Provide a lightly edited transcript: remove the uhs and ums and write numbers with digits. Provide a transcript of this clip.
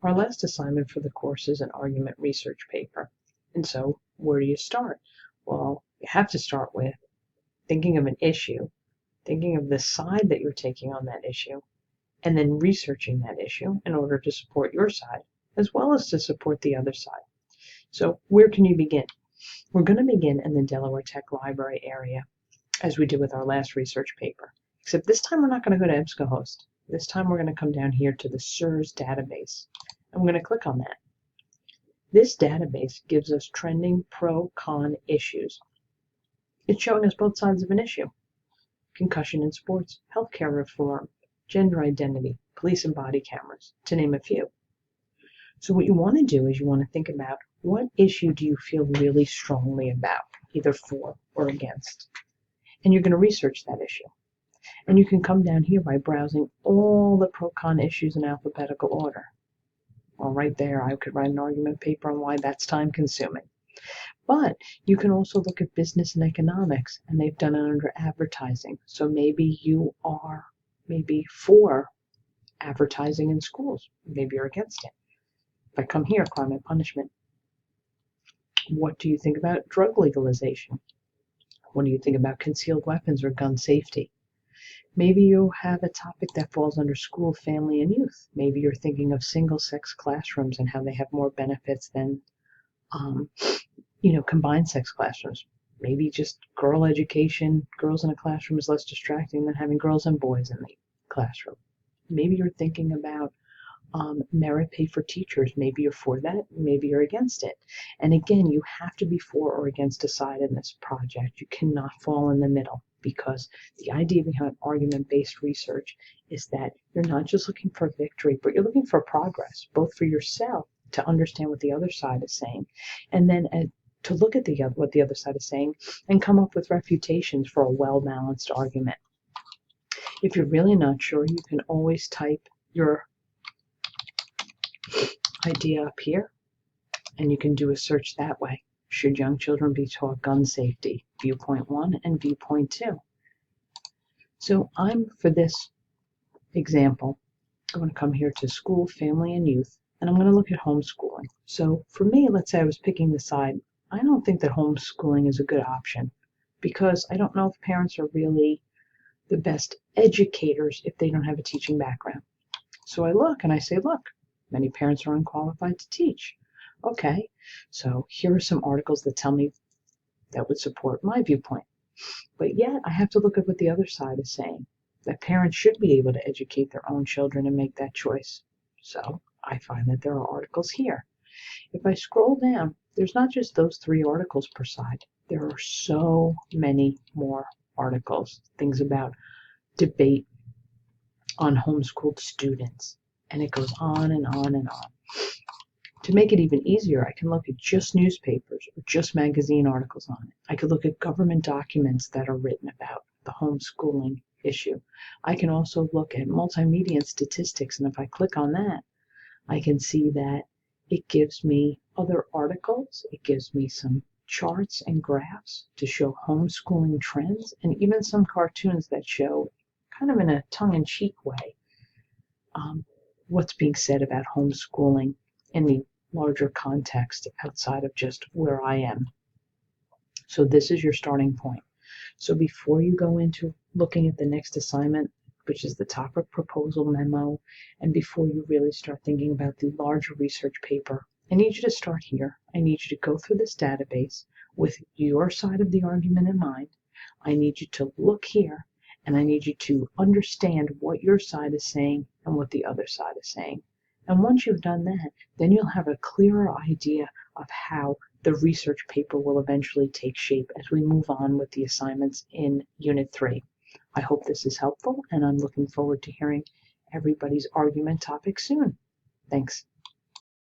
Our last assignment for the course is an argument research paper. And so where do you start? Well, you have to start with thinking of an issue, thinking of the side that you're taking on that issue, and then researching that issue in order to support your side, as well as to support the other side. So where can you begin? We're going to begin in the Delaware Tech Library area, as we did with our last research paper. Except this time we're not going to go to EBSCOhost. This time we're going to come down here to the SIRS database. I'm going to click on that. This database gives us trending pro-con issues. It's showing us both sides of an issue. Concussion in sports, healthcare reform, gender identity, police and body cameras, to name a few. So what you want to do is you want to think about what issue do you feel really strongly about, either for or against. And you're going to research that issue. And you can come down here by browsing all the pro-con issues in alphabetical order. Well, right there, I could write an argument paper on why that's time-consuming. But you can also look at business and economics, and they've done it under advertising. So maybe you are for advertising in schools. Maybe you're against it. If I come here, crime and punishment. What do you think about drug legalization? What do you think about concealed weapons or gun safety? Maybe you have a topic that falls under school, family, and youth. Maybe you're thinking of single-sex classrooms and how they have more benefits than, combined-sex classrooms. Maybe just girl education, girls in a classroom is less distracting than having girls and boys in the classroom. Maybe you're thinking about merit pay for teachers. Maybe you're for that, maybe you're against it. And again, you have to be for or against a side in this project. You cannot fall in the middle, because the idea behind argument-based research is that you're not just looking for victory, but you're looking for progress, both for yourself to understand what the other side is saying, and then to look at what the other side is saying and come up with refutations for a well-balanced argument. If you're really not sure, you can always type your idea up here, and you can do a search that way. Should young children be taught gun safety? Viewpoint 1 and viewpoint 2. So for this example, I'm going to come here to school, family, and youth, and I'm going to look at homeschooling. So for me, let's say I was picking the side. I don't think that homeschooling is a good option, because I don't know if parents are really the best educators if they don't have a teaching background. So I look and I say, look, many parents are unqualified to teach. Okay, so here are some articles that tell me that would support my viewpoint. But yet I have to look at what the other side is saying, that parents should be able to educate their own children and make that choice. So I find that there are articles here. If I scroll down, there's not just those 3 articles per side. There are so many more articles, things about debate on homeschooled students, and it goes on and on and on. To make it even easier, I can look at just newspapers or just magazine articles on it. I could look at government documents that are written about the homeschooling issue. I can also look at Multimedia and Statistics, and if I click on that, I can see that it gives me other articles. It gives me some charts and graphs to show homeschooling trends, and even some cartoons that show, kind of in a tongue-in-cheek way, what's being said about homeschooling in the larger context outside of just where I am. So this is your starting point. So before you go into looking at the next assignment, which is the topic proposal memo, and before you really start thinking about the larger research paper, I need you to start here. I need you to go through this database with your side of the argument in mind. I need you to look here, and I need you to understand what your side is saying and what the other side is saying. And once you've done that, then you'll have a clearer idea of how the research paper will eventually take shape as we move on with the assignments in Unit 3. I hope this is helpful, and I'm looking forward to hearing everybody's argument topic soon. Thanks.